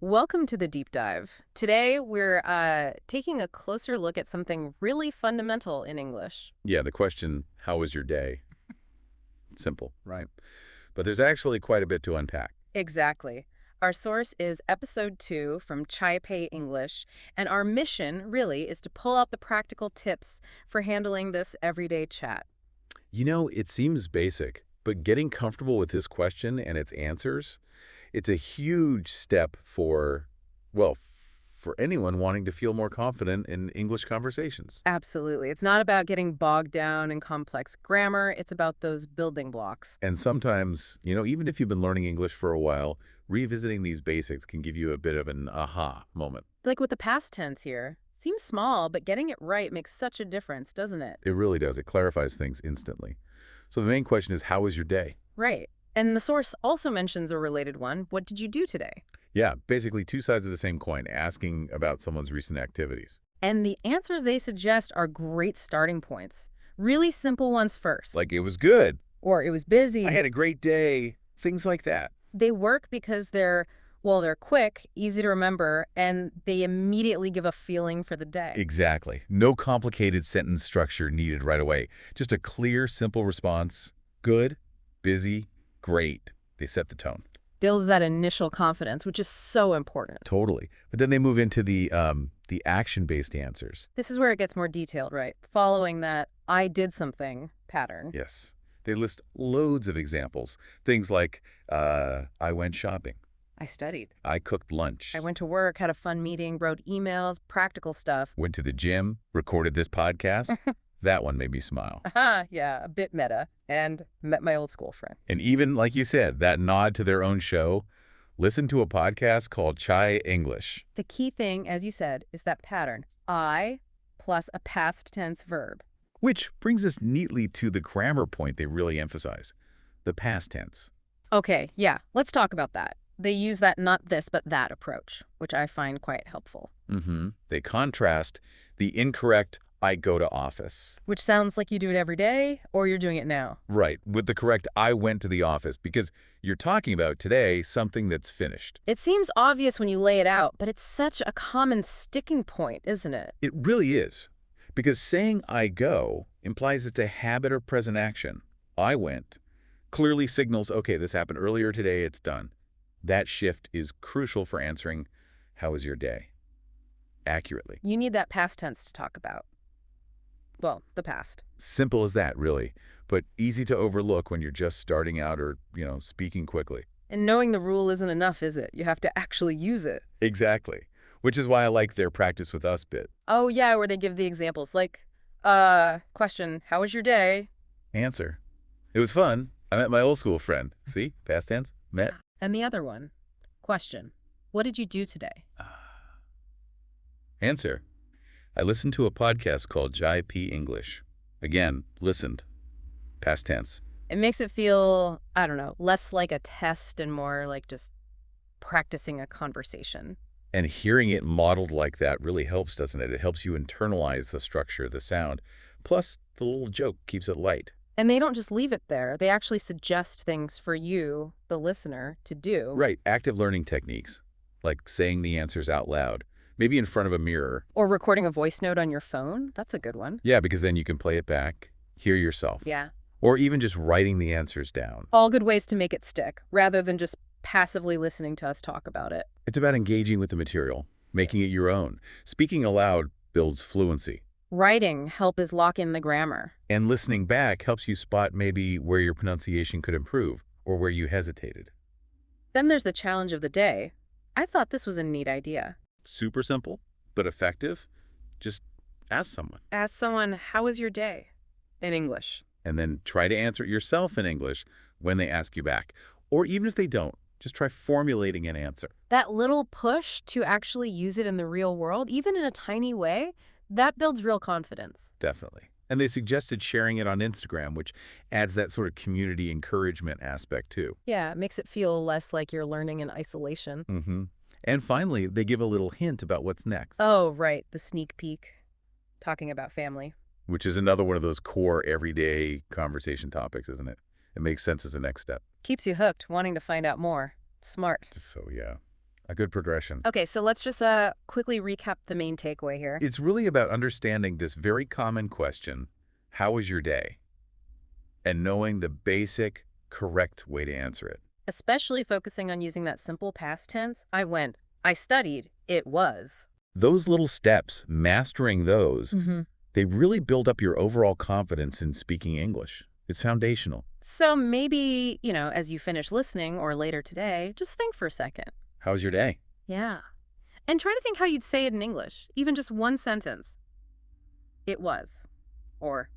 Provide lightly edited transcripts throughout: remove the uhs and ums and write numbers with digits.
Welcome to the deep dive. Today, we're taking a closer look at something really fundamental in English. Yeah, the question, how was your day? Simple, right? But there's actually quite a bit to unpack. Exactly. Our source is episode 2 from Chai Pei English, and our mission really is to pull out the practical tips for handling this everyday chat. You know, it seems basic, but getting comfortable with this question and its answers, it's a huge step for anyone wanting to feel more confident in English conversations. Absolutely. It's not about getting bogged down in complex grammar, it's about those building blocks. And sometimes, even if you've been learning English for a while, revisiting these basics can give you a bit of an aha moment. Like with the past tense here, seems small, but getting it right makes such a difference, doesn't it? It really does. It clarifies things instantly. So the main question is, how was your day? Right. And the source also mentions a related one. What did you do today? Yeah, basically two sides of the same coin, asking about someone's recent activities. And the answers they suggest are great starting points. Really simple ones first. Like, it was good. Or it was I busy. had a great day. Things like that. They work because they're quick, easy to remember, and they immediately give a feeling for the day. Exactly. No complicated sentence structure needed right away. Just a clear, simple response. Good, busy, great. They set the tone. Builds that initial confidence, which is so important. Totally. But then they move into the action-based answers. This is where it gets more detailed, right? Following that I did something pattern. Yes. They list loads of examples. Things like, I went shopping. I studied. I cooked lunch. I went to work, had a fun meeting, wrote emails, practical stuff. Went to the gym, recorded this podcast. That one made me smile. Yeah, a bit meta. And met my old school friend. And even, like you said, that nod to their own show, listen to a podcast called Chai English. The key thing, as you said, is that pattern. I plus a past tense verb. Which brings us neatly to the grammar point they really emphasize, the past tense. Okay, yeah, let's talk about that. They use that not this but that approach, which I find quite helpful. They contrast the incorrect I go to office. Which sounds like you do it every day, or you're doing it now. Right, with the correct I went to the office, because you're talking about today something that's finished. It seems obvious when you lay it out, but it's such a common sticking point, isn't it? It really is, because saying I go implies it's a habit or present action. I went clearly signals, okay, this happened earlier today, it's done. That shift is crucial for answering, how was your day? Accurately. You need that past tense to talk about. Well, the past. Simple as that, really, but easy to overlook when you're just starting out or, speaking quickly. And knowing the rule isn't enough, is it? You have to actually use it. Exactly, which is why I like their practice with us bit. Oh, yeah, where they give the examples. Like, question, how was your day? Answer. It was fun. I met my old school friend. See? Past tense. Met. And the other one, question, what did you do today? Answer. I listened to a podcast called Chai Pei English. Again, listened. Past tense. It makes it feel, I don't know, less like a test and more like just practicing a conversation. And hearing it modeled like that really helps, doesn't it? It helps you internalize the structure, the sound. Plus, the little joke keeps it light. And they don't just leave it there. They actually suggest things for you, the listener, to do. Right, active learning techniques, like saying the answers out loud, maybe in front of a mirror. Or recording a voice note on your phone. That's a good one. Yeah, because then you can play it back, hear yourself. Yeah. Or even just writing the answers down. All good ways to make it stick, rather than just passively listening to us talk about it. It's about engaging with the material, making it your own. Speaking aloud builds fluency. Writing help is lock in the grammar. And listening back helps you spot maybe where your pronunciation could improve or where you hesitated. Then there's the challenge of the day. I thought this was a neat idea. Super simple, but effective. Just ask someone. Ask someone, how was your day? In English. And then try to answer it yourself in English when they ask you back. Or even if they don't, just try formulating an answer. That little push to actually use it in the real world, even in a tiny way, that builds real confidence. Definitely. And they suggested sharing it on Instagram, which adds that sort of community encouragement aspect too. Yeah, it makes it feel less like you're learning in isolation. And finally, they give a little hint about what's next, Oh, right, the sneak peek. Talking about family. which is another one of those core everyday conversation topics, isn't it? It makes sense as a next step. Keeps you hooked, wanting to find out more. Smart. So yeah. A good progression. Okay, so let's just quickly recap the main takeaway here. It's really about understanding this very common question, how was your day? And knowing the basic, correct way to answer it. Especially focusing on using that simple past tense. I went, I studied, it was. Those little steps, mastering those, Mm-hmm. they really build up your overall confidence in speaking English. It's foundational. So maybe, as you finish listening or later today, just think for a second. How was your day? Yeah. And try to think how you'd say it in English, even just one sentence. It was. Or,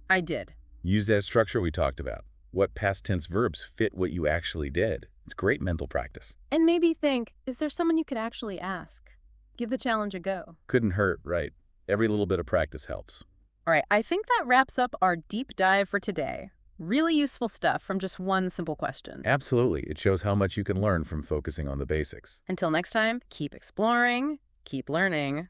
I did. Use that structure we talked about. What past tense verbs fit what you actually did? It's great mental practice. And maybe think, is there someone you could actually ask? Give the challenge a go. Couldn't hurt, right? Every little bit of practice helps. All right, I think that wraps up our deep dive for today. Really useful stuff from just one simple question. Absolutely. It shows how much you can learn from focusing on the basics. Until next time, keep exploring, keep learning.